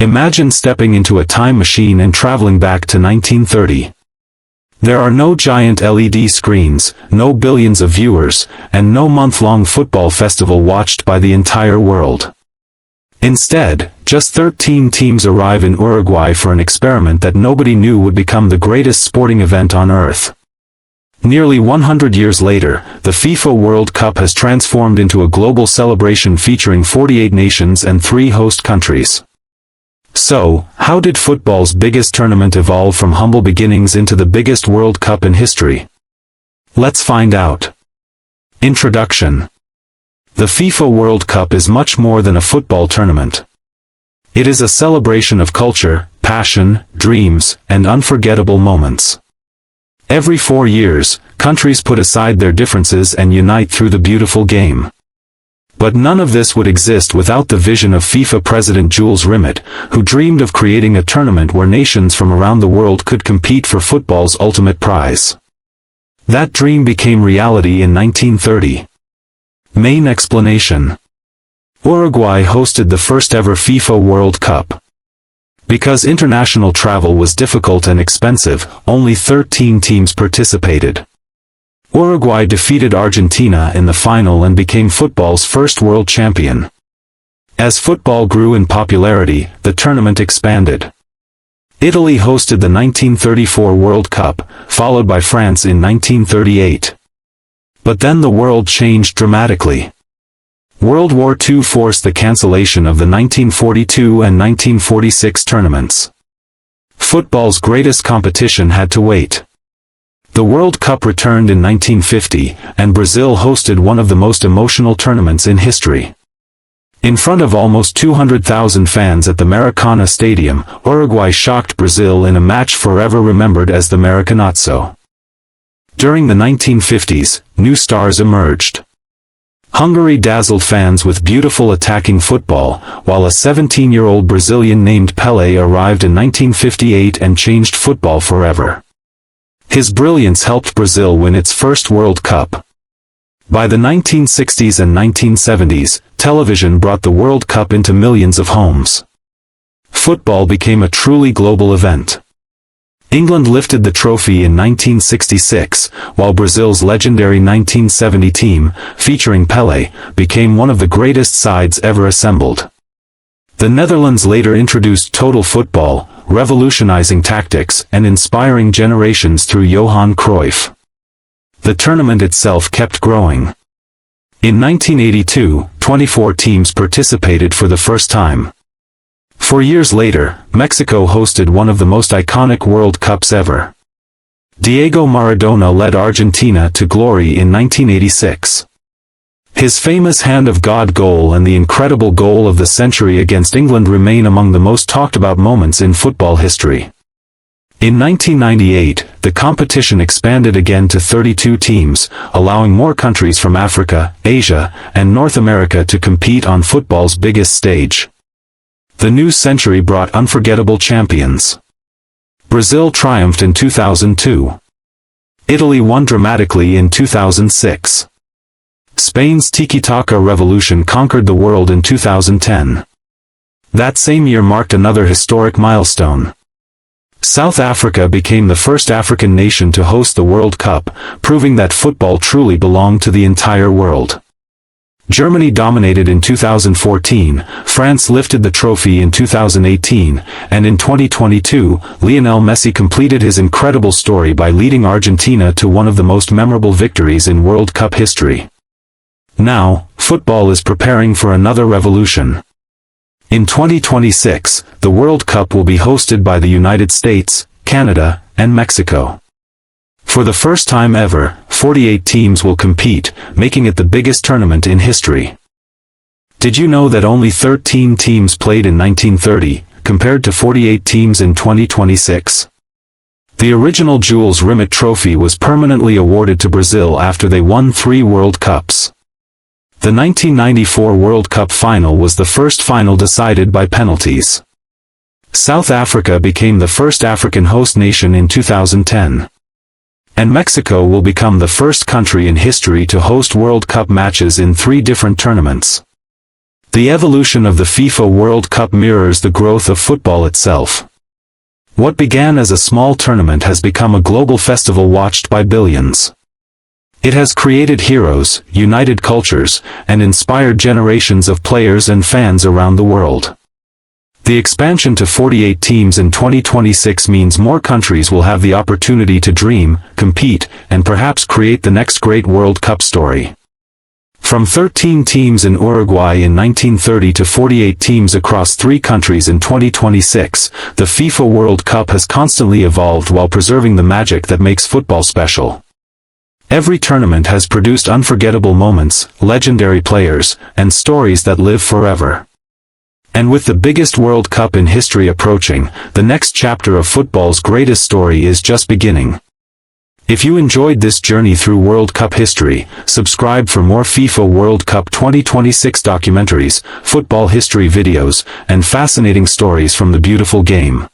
Imagine stepping into a time machine and traveling back to 1930. There are no giant LED screens, no billions of viewers, and no month-long football festival watched by the entire world. Instead, just 13 teams arrive in Uruguay for an experiment that nobody knew would become the greatest sporting event on Earth. Nearly 100 years later, the FIFA World Cup has transformed into a global celebration featuring 48 nations and 3 host countries. So, how did football's biggest tournament evolve from humble beginnings into the biggest World Cup in history? Let's find out. Introduction. The FIFA World Cup is much more than a football tournament. It is a celebration of culture, passion, dreams, and unforgettable moments. Every 4 years, countries put aside their differences and unite through the beautiful game. But none of this would exist without the vision of FIFA President Jules Rimet, who dreamed of creating a tournament where nations from around the world could compete for football's ultimate prize. That dream became reality in 1930. Main explanation. Uruguay hosted the first ever FIFA World Cup. Because international travel was difficult and expensive, only 13 teams participated. Uruguay defeated Argentina in the final and became football's first world champion. As football grew in popularity, the tournament expanded. Italy hosted the 1934 World Cup, followed by France in 1938. But then the world changed dramatically. World War II forced the cancellation of the 1942 and 1946 tournaments. Football's greatest competition had to wait. The World Cup returned in 1950, and Brazil hosted one of the most emotional tournaments in history. In front of almost 200,000 fans at the Maracanã Stadium, Uruguay shocked Brazil in a match forever remembered as the Maracanazo. During the 1950s, new stars emerged. Hungary dazzled fans with beautiful attacking football, while a 17-year-old Brazilian named Pelé arrived in 1958 and changed football forever. His brilliance helped Brazil win its first World Cup. By the 1960s and 1970s, television brought the World Cup into millions of homes. Football became a truly global event. England lifted the trophy in 1966, while Brazil's legendary 1970 team, featuring Pelé, became one of the greatest sides ever assembled. The Netherlands later introduced total football, revolutionizing tactics and inspiring generations through Johan Cruyff. The tournament itself kept growing. In 1982, 24 teams participated for the first time. 4 years later, Mexico hosted one of the most iconic World Cups ever. Diego Maradona led Argentina to glory in 1986. His famous Hand of God goal and the incredible goal of the century against England remain among the most talked about moments in football history. In 1998, the competition expanded again to 32 teams, allowing more countries from Africa, Asia, and North America to compete on football's biggest stage. The new century brought unforgettable champions. Brazil triumphed in 2002. Italy won dramatically in 2006. Spain's tiki-taka revolution conquered the world in 2010. That same year marked another historic milestone. South Africa became the first African nation to host the World Cup, proving that football truly belonged to the entire world. Germany dominated in 2014, France lifted the trophy in 2018, and in 2022, Lionel Messi completed his incredible story by leading Argentina to one of the most memorable victories in World Cup history. Now, football is preparing for another revolution. In 2026, the World Cup will be hosted by the United States, Canada, and Mexico. For the first time ever, 48 teams will compete, making it the biggest tournament in history. Did you know that only 13 teams played in 1930, compared to 48 teams in 2026? The original Jules Rimet Trophy was permanently awarded to Brazil after they won 3 World Cups. The 1994 World Cup final was the first final decided by penalties. South Africa became the first African host nation in 2010. And Mexico will become the first country in history to host World Cup matches in 3 different tournaments. The evolution of the FIFA World Cup mirrors the growth of football itself. What began as a small tournament has become a global festival watched by billions. It has created heroes, united cultures, and inspired generations of players and fans around the world. The expansion to 48 teams in 2026 means more countries will have the opportunity to dream, compete, and perhaps create the next great World Cup story. From 13 teams in Uruguay in 1930 to 48 teams across 3 countries in 2026, the FIFA World Cup has constantly evolved while preserving the magic that makes football special. Every tournament has produced unforgettable moments, legendary players, and stories that live forever. And with the biggest World Cup in history approaching, the next chapter of football's greatest story is just beginning. If you enjoyed this journey through World Cup history, subscribe for more FIFA World Cup 2026 documentaries, football history videos, and fascinating stories from the beautiful game.